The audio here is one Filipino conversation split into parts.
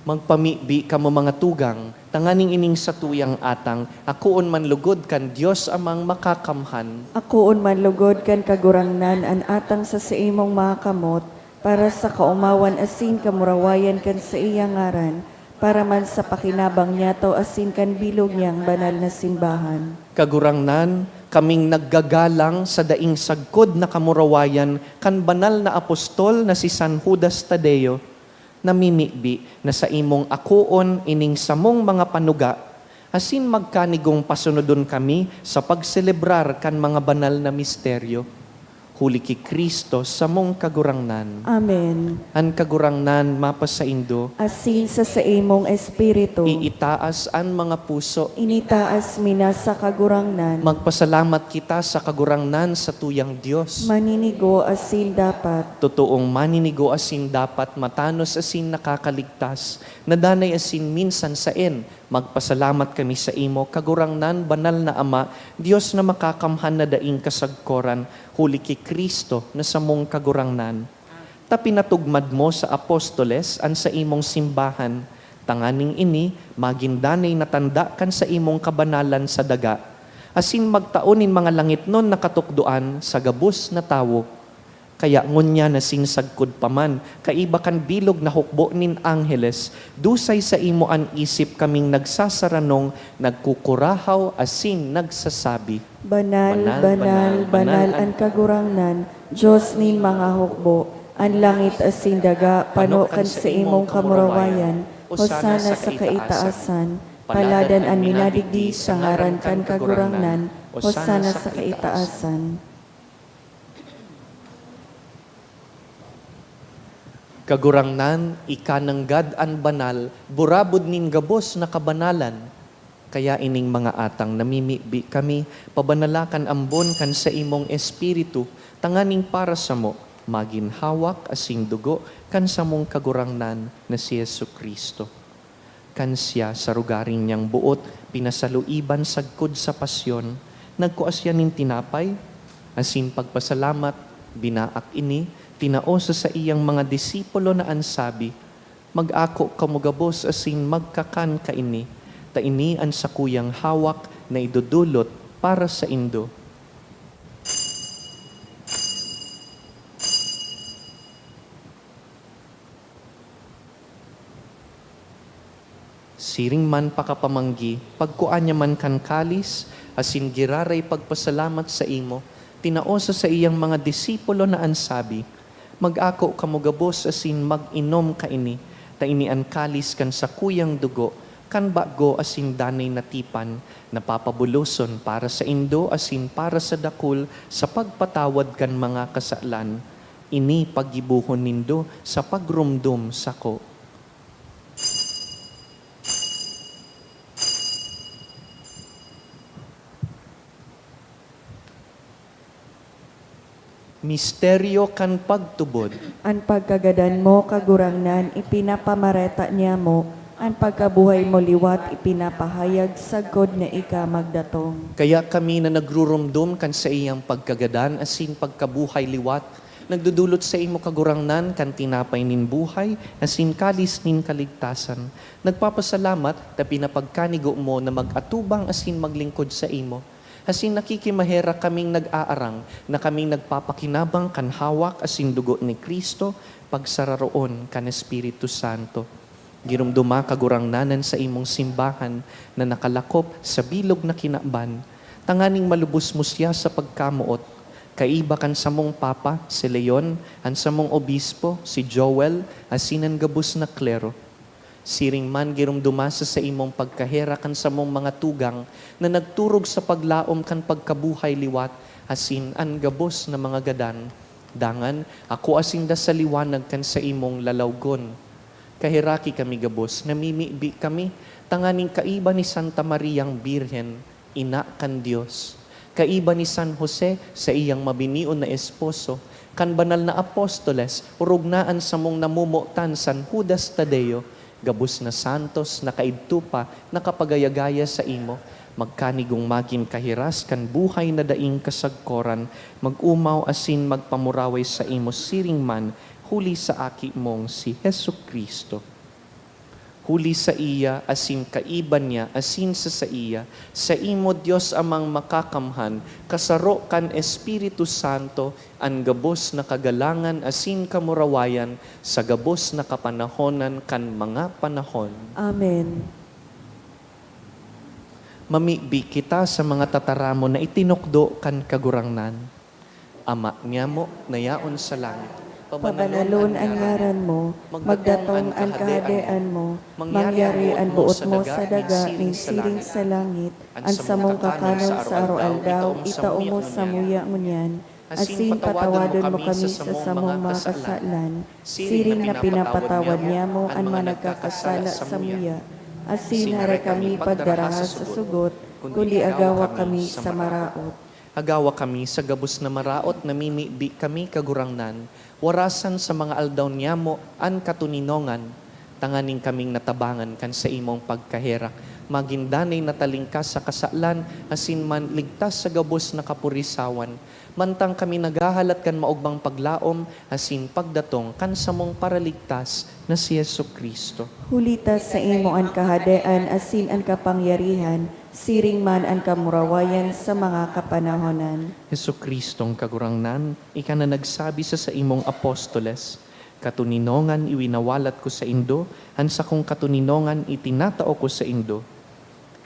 Magpamibi kamo mga tugang, tanganing ining sa tuyang atang, akuon man lugod kan Dios amang makakamhan. Akuon man lugod kan kagurangnan an atang sa imong mga kamot, para sa kaumawan asin kamurawayan kan sa iyang ngaran, para man sa pakinabang niyato asin kan bilog niyang banal na simbahan. Kagurangnan, kaming naggagalang sa daing sagkod na kamurawayan kan banal na apostol na si San Judas Tadeo, namimibi na sa imong akuon ining samong mga panuga, asin magkanigong pasunodon kami sa pagselebrar kan mga banal na misteryo. Huli ki Kristo sa mong kagurangnan. Amen. An kagurangnan mapasaindo, Asin sa imong espiritu, iitaas an mga puso. initaas mina sa kagurangnan, Magpasalamat kita sa kagurangnan sa tuyang Diyos. maninigo asin dapat, Totoong maninigo asin dapat, matanos asin nakakaligtas, nadanay asin minsan saen. Magpasalamat kami sa imo, kagurangnan, banal na Ama, Diyos na makakamhan na daing kasagkoran, huli ki Kristo na samong kagurangnan. Ta pinatugmad mo sa apostoles an sa imong simbahan, tanganing ini, magindanay na tanda kan sa imong kabanalan sa daga, asin magtaonin mga langit nun nakatukduan sa gabus na tawo. Kaya ngunya na sinsagkod paman, kaiba kan bilog na hukbo nin angheles, dusay sa imo an isip kaming nagsasaranong, nagkukurahaw asin nagsasabi. banal, Banal, banal, banal, banal, banal, ang kagurangnan, Diyos nin mga hukbo, ang langit asin daga, panokan sa imong kamurawayan, hosana sa kaitaasan, paladan ang minadigdi sa ngaran kan kagurangnan, hosana sa kaitaasan. Kagurangnan, ikananggad an banal, burabod nin gabos na kabanalan. Kaya ining mga atang namimibi kami, pabanalakan ambon kan sa imong espiritu, tanganing para sa mo, maginhawak asing dugo, kan sa mong kagurangnan na si Yesu Kristo. Kan siya sa rugaring niyang buot, pinasaluiban sagkod sa pasyon, nagkuasya nin tinapay, asin pagpasalamat, binaak ini, tinaosa sa iyang mga disipulo na ansabi, mag-ako kamugabos asin magkakan ka ini, ta ini ang sakuyang hawak na idudulot para sa indo. Siring man pakapamanggi, pagkuan niya man kan kalis, asin giraray pagpasalamat sa imo, tinaosa sa iyang mga disipulo na ansabi, mag-ako kamugabos asin mag-inom ka ini, ta ini ang kalis kan sa kuyang dugo, kan bago asin danay natipan, napapabuloson para sa indo asin para sa dakul, sa pagpatawad kan mga kasalan, ini pagibuhon nindo sa pagrumdum sako. Misteryo kan pagtubod. Ang pagkagadan mo, kagurangnan, ipinapamareta niya mo, ang pagkabuhay mo liwat, ipinapahayag sagod na ika magdatong. Kaya kami na nagrurumdum kan sa iyang pagkagadan, asin pagkabuhay liwat, nagdudulot sa imo kagurangnan, kan tinapay nin buhay, asin kalis nin kaligtasan. Nagpapasalamat, ta pinapagkanigo mo na mag-atubang asin maglingkod sa imo. Asin nakikimahera kaming nag-aarang, na kaming nagpapakinabang kan hawak asin dugo ni Kristo, pagsararoon kan Espiritu Santo. Girumduma kagurangnanan sa imong simbahan na nakalakop sa bilog na kinaban, tanganing malubos mo siya sa pagkamuot. Kaiba kan samong Papa, si Leon, ang samong Obispo, si Joel, asinan gabus na klero. Siring man girumduma sa imong pagkahera kan samong mga tugang na nagturog sa paglaom kan pagkabuhay liwat, asin an gabos na mga gadan. Dangan, ako asin da sa liwanag kan sa imong lalawgon. Kahiraki kami gabos, namimibi kami, tanganing kaiba ni Santa Mariang Birhen, ina kan Diyos. Kaiba ni San Jose sa iyang mabinion na esposo, kan banal na apostoles, urugnaan sa mong namumutan San Judas Tadeo, gabus na santos, nakaidtupa, nakapagayagaya sa imo, magkanigong maging kahiras kan buhay na daing kasagkoran, mag-umaw asin magpamuraway sa imo siring man, huli sa aki mong si Hesu Kristo. huli sa iya, asin kaiban niya, asin sa iya, sa imo Dios amang makakamhan, kasaro kan Espiritu Santo, ang gabos na kagalangan, asin kamurawayan, sa gabos na kapanahonan kan mga panahon. Amen. Mamibi kita sa mga tataramo na itinukdo kan kagurangnan. Ama niya mo, nayaon sa langit. Pabanalon ang ngaran mo, magdatong ang kahadean mo, mangyari ang buot mo sa daga, ning siring sa langit, ang samong kakanon sa araw-aldaw, itao mo sa muya ngunyan, asin patawadon mo kami sa samong mga kasalan, siring na pinapatawad niya mo ang mga nagkakasala sa muya, asin hare kami pagdaraha sa sugot, kundi agawa kami sa maraot. Agawa kami sa gabos na maraot, namimibi kami kagurangnan, warasan sa mga aldaw niya mo, an katuninongan, tanganing kaming natabangan kan sa imong pagkaherak, magindanay natalingkas sa kasalan, asin man ligtas sa gabos na kapurisawan, mantang kami naghahalat kan maugmang paglaom, asin pagdatong kan samong paraligtas na si Yesu Kristo. Hulitas sa imo ang kahadean, asin ang kapangyarihan, siring man ang kamurawayan sa mga kapanahonan. Yesu Kristong kagurangnan, ika na nagsabi sa imong apostoles, katuninongan iwinawalat ko sa indo, ansa kong katuninongan itinatao ko sa indo.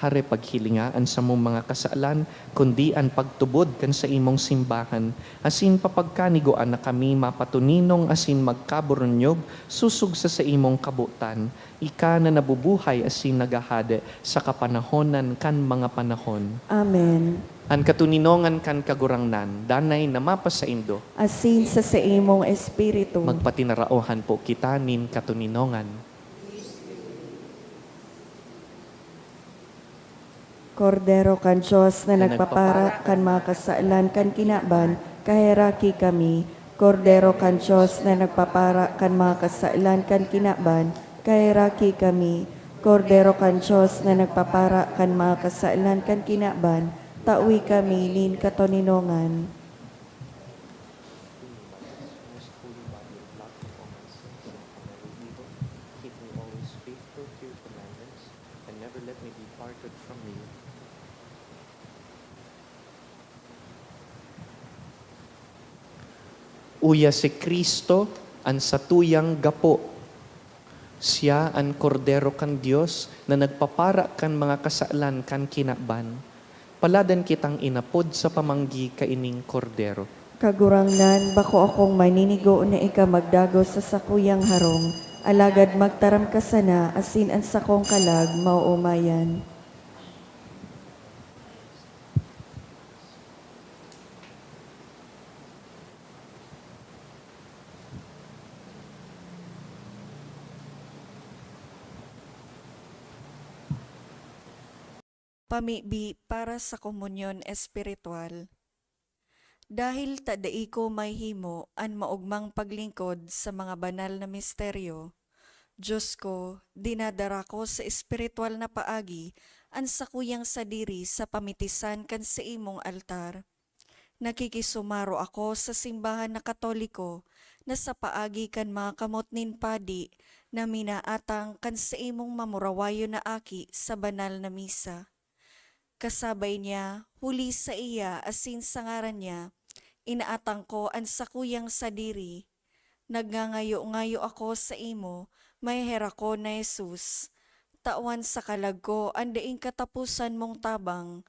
Hare paghilingaan sa mong mga kasalan, kundi ang pagtubod kan sa imong simbahan, asin papagkanigoan na kami mapatuninong asin magkaburonyog, susug sa imong kabutan, ika na nabubuhay asin nagahade sa kapanahonan kan mga panahon. Amen. Ang katuninongan kan kagurangnan, danay na mapasaindo, Asin sa imong espiritu. magpatinaraohan po kita nin katuninongan. Kordero kan Diyos na nagpapara kan mga kasalan kan kinaban, kahiraki kami. Kordero kan Diyos na nagpapara kan mga kasalan kan kinaban, kahiraki kami. Kordero kan Diyos na nagpapara kan mga kasalan kan kinaban, tawi kami nin katoninongan. Keep me always faithful to your commandments, and never let me be parted from you. Uya si Kristo ang satuyang gapo. Siya ang kordero kan Dios na nagpapara kan mga kasalan kan kinaban. Paladan kitang inapod sa pamanggi kaining kordero. Kagurangnan, bako akong maninigo na ika magdago sa sakuyang harong, alagad magtaram ka sana, asin ang sakong kalag, mauumayan. Pamibi para sa komunyon espiritual. Dahil tadai ko may himo an maugmang paglingkod sa mga banal na misteryo, Diyos ko, dinadara ko sa espiritual na paagi an sakuyang sadiri sa pamitisan kan sa imong altar. Nakikisumaro ako sa simbahan na Katoliko na sa paagi kan mga kamot nin padi na minaatang kan sa imong mamurawayo na aki sa banal na misa. Kasabay niya, huli sa iya asin sa ngaran niya, inaatang ko ang sakuyang sadiri. Nagngangayo-ngayo ako sa imo, may hera ko na Jesus. Tawan sa kalag ko, andaing katapusan mong tabang.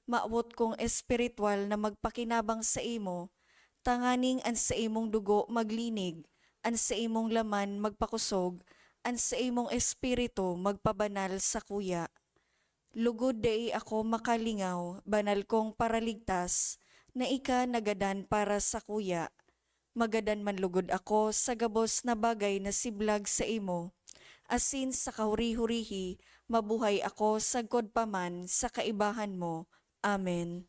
Maawot kong espiritual na magpakinabang sa imo, tanganing an sa imong dugo maglinig, an sa imong laman magpakusog, an sa imong espiritu magpabanal sa kuya. Lugod dai ako makalingaw, banal kong paraligtas, na ika nagadan para sa kuya. Magadan man lugod ako sa gabos na bagay na siblag sa imo. Asin sa kahuri-hurihi, mabuhay ako sagkod paman sa kaibahan mo. Amen.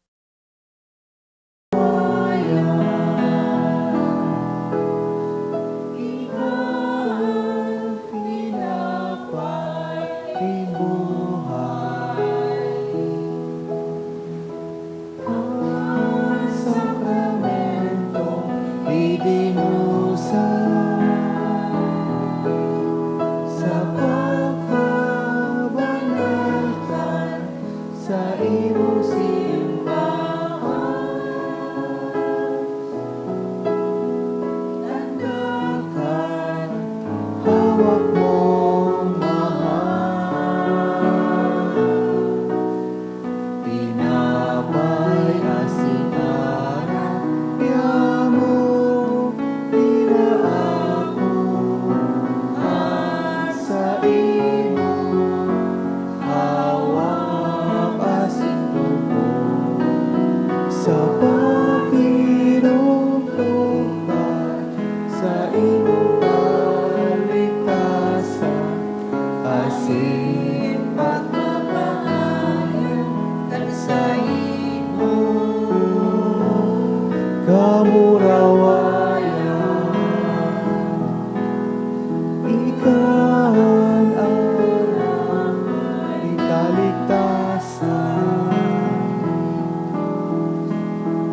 Sa pagkakas sa pagkinumpay sa iyong kaligtasan, asin pagmamahal sa imo kamurawayan. Ikaw ang aming kaligtasan,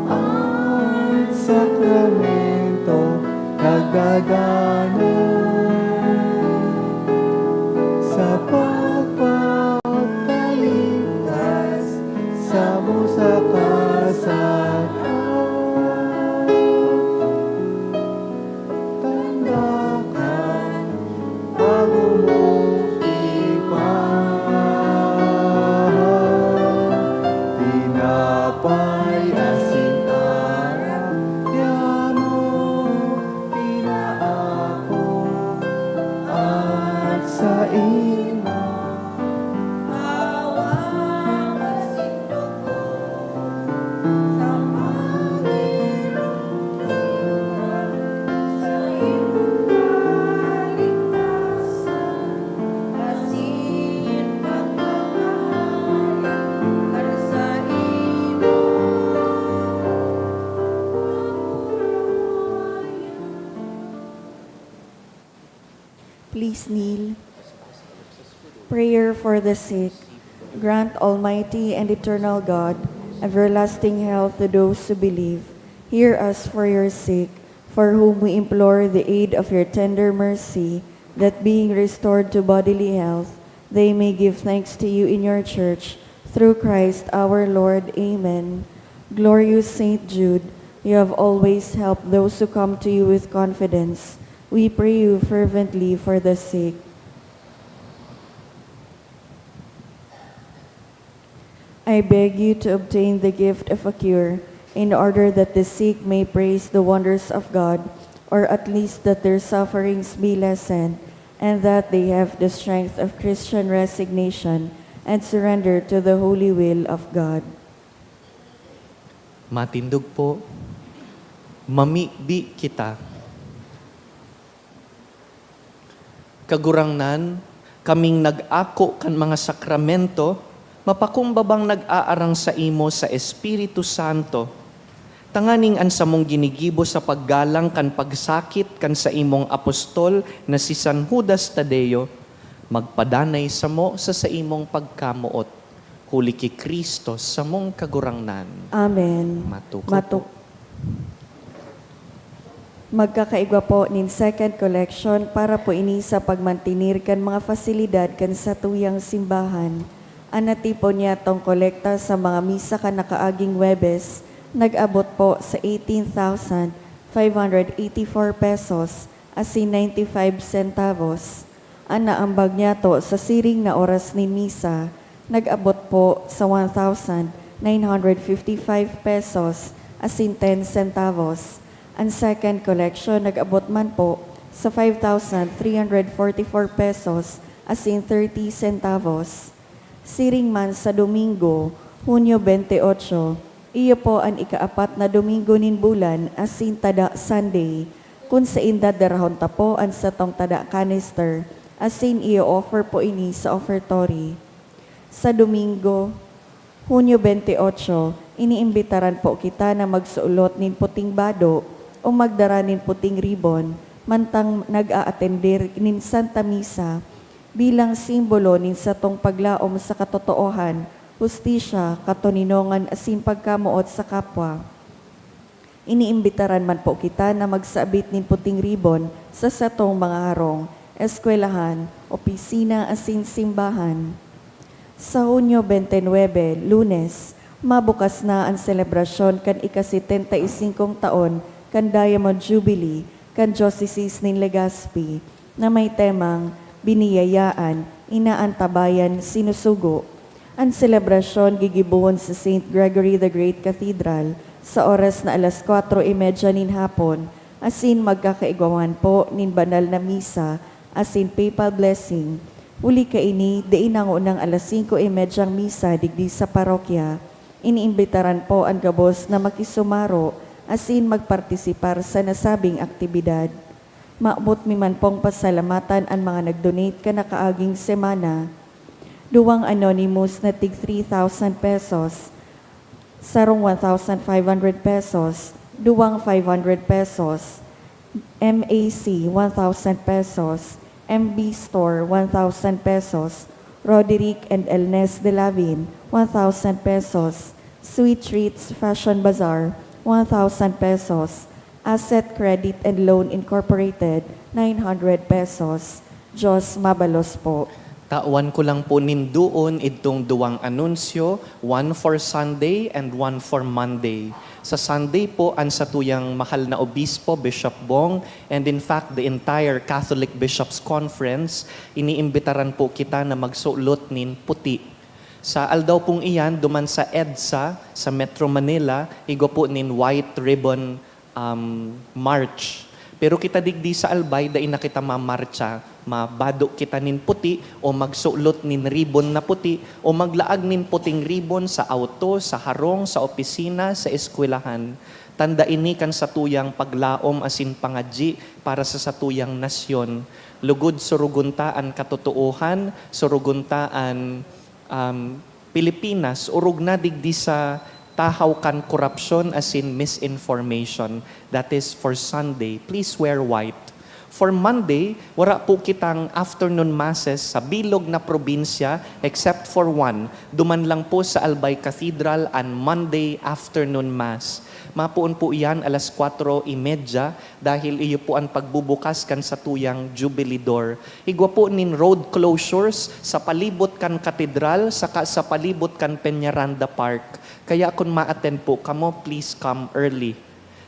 ang sakramento nagdagana sa pagpapakaligtas sa sa kasalanan. Tandakan bago mong ipahan, tinapay asin araw, yamo pinaako at sa imo awang asindo ko sa pagirong sa iyong kaligtasan, asin pagmamahal para sa imo. Please kneel. Prayer for the sick. Grant, Almighty and eternal God, everlasting health to those who believe. Hear us for your sake, for whom we implore the aid of your tender mercy, that being restored to bodily health, they may give thanks to you in your church, through Christ our Lord. Amen. Glorious Saint Jude, you have always helped those who come to you with confidence. We pray you fervently for the sick. I beg you to obtain the gift of a cure, in order that the sick may praise the wonders of God, or at least that their sufferings be lessened, and that they have the strength of Christian resignation and surrender to the holy will of God. Matindog po, mamibi kita. Kagurangnan, kaming nag-ako kan mga sakramento, mapakumbabang nag-aarang sa imo sa Espiritu Santo. Tanganing an sa mong ginigibo sa paggalang kan pagsakit kan sa imong apostol na si San Judas Tadeo, magpadanay sa mo sa imong pagkamuot. Huli ki Kristo sa mong kagurangnan. Amen. Matuko po. Magkakaigwa po nin second collection para po ini sa pagmantinir kan mga fasilidad kan sa tuyang simbahan. Anati po niya tong kolekta sa mga misa kan nakaaging Webes, nag-abot po sa 18,584 pesos asin 95 centavos. Ang naambag niya to sa siring na oras ni misa, nag-abot po sa 1,955 pesos asin 10 centavos. Ang second collection nag-abot man po sa 5,344 pesos asin 30 centavos. Siring man sa Domingo, Hunyo 28, iyo po ang ikaapat na Domingo nin bulan asin tada Sunday, kung sa inda darahon ta po ang sa tong tada canister, asin iyo offer po ini sa offertory. Sa Domingo, Hunyo 28, iniimbitaran po kita na magsuulot nin puting bado o magdara nin puting ribbon, mantang nag-a-attender nin Santa Misa, bilang simbolo nin sa tong paglaom sa katotoohan, hustisya, katoninongan asin pagkamuot sa kapwa. Iniimbitaran man po kita na magsabit nin puting ribbon sa satong mga harong, eskwelahan, opisina asin simbahan. Sa Hunyo 29, Lunes, mabukas na ang selebrasyon kan ika-75 taon kan Diamond Jubilee kan Diocese nin Legazpi na may temang biniyayaan, inaantabayan, sinusugo. Ang selebrasyon gigibuhon sa St. Gregory the Great Cathedral sa oras na alas 4:30 nin hapon, asin magkakaigwaman po nin banal na misa, asin papal blessing. Uli kaini, diin ang unang alas 5:30 misa digdi sa parokya. Iniimbitaran po ang gabos na makisumaro asin magpartisipar sa nasabing aktibidad. Maabot mi man pong pasalamatan ang mga nag-donate ka nakaaging semana. Duwang anonymous na tig 3,000 pesos, sarong 1,500 pesos, duwang 500 pesos, MAC 1,000 pesos, MB Store 1,000 pesos, Roderick and Elnes de Lavin 1,000 pesos, Sweet Treats Fashion Bazaar 1,000 pesos, Asset Credit and Loan Incorporated 900 pesos. Diyos mabalos po. Tawan ko lang po nindoon itong duwang anunsyo, one for Sunday and one for Monday. Sa Sunday po, ang satuyang mahal na obispo, Bishop Bong, and in fact, the entire Catholic Bishops' Conference, iniimbitaran po kita na magsulot nin puti. Sa aldaw pong iyan, duman sa EDSA, sa Metro Manila, igo po nin white ribbon march. Pero kita digdi sa albay, dahil na kita mamarcha, mabado kita nin puti, o magsulot nin ribbon na puti, o maglaag nin puting ribbon sa auto, sa harong, sa opisina, sa eskwelahan. Tanda ini kan satuyang paglaom asin pangadji para sa satuyang nasyon. Lugod suruguntaan katotohan, suruguntaan Pilipinas, urog na digdi sa tahaw kan korupsyon as in misinformation. That is for Sunday. Please wear white. For Monday, wala po kitang afternoon masses sa bilog na probinsya except for one. Duman lang po sa Albay Cathedral ang Monday afternoon mass. Mapuon po iyan alas 4:30 dahil iyo po ang pagbubukas kan sa tuyang Jubilee Door. Igwa po nin road closures sa palibot kan katedral saka sa palibot kan Peñaranda Park. Kaya kung ma-attend po kamo, please come early.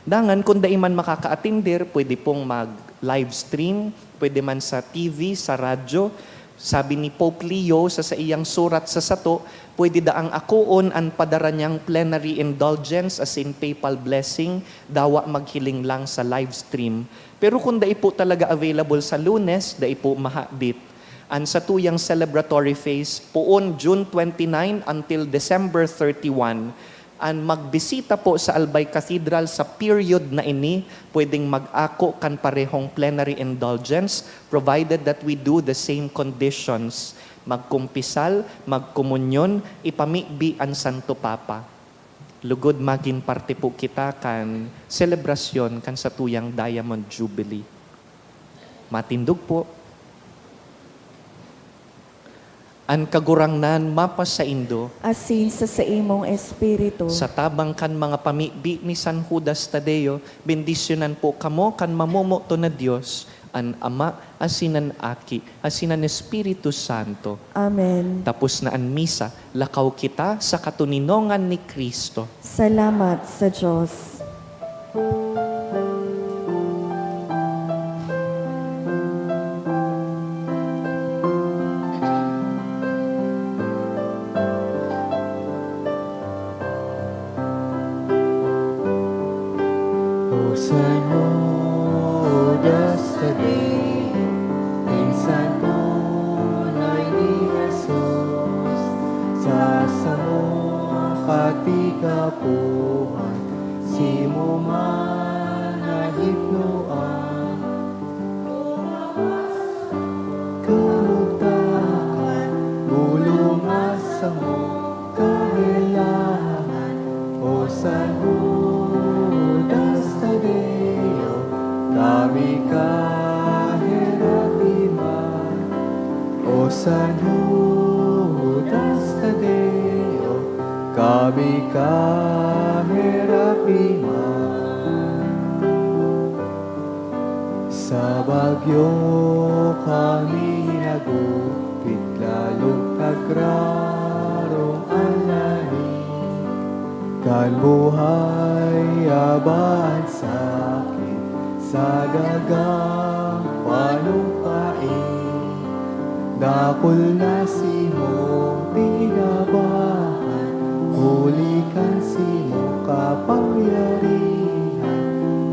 Dangan kung dai man makaka-attendir, pwede pong mag-live stream, pwede man sa TV, sa radyo. Sabi ni Pope Leo sa iyang surat sa sato, pwede daang akoon ang padara niyang plenary indulgence as in papal blessing, dawa maghiling lang sa live stream. Pero kung dai po talaga available sa Lunes, dai po mahadit. Ang satuyang celebratory phase poon June 29 until December 31. Ang magbisita po sa Albay Cathedral sa period na ini, pwedeng mag-ako kan parehong plenary indulgence provided that we do the same conditions. Magkumpisal, magkomunyon, ipamibi ang Santo Papa. Lugod maging parte po kita kan selebrasyon kan satuyang Diamond Jubilee. Matindog po. An kagurangnan mapas sa Indo, Asin sa imong espiritu. sa tabang kan mga pamibi ni San Judas Tadeo, bendisyonan po kamo kan mamomoto na Diyos, an Ama, asinan Aki, asinan Espiritu Santo. Amen. Tapos na ang misa, lakaw kita sa katuninongan ni Kristo. Salamat sa Diyos. Hosanna, Judas Tadeo, pinsan tunay ni Jesus, sa samong katikapuhan, si mo man nahipnoan. Kalugtakan, bulungan sa mo kahilangan, Hosanna, Judas Tadeo, kami kahirapiman. O San Judas Tadeo, kami kahirapiman. Sa bagyo kami nagupit, lalong tagrarong alahin. Kan buhay aban sakit, sa dagang panumpain. Dakol na si mong tinabahan, huli kan si mong kapangyarihan.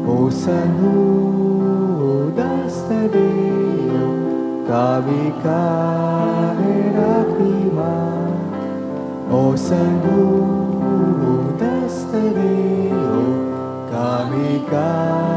O San Judas Tadeo, kami kahirapiman. O San Judas Deo, kami ka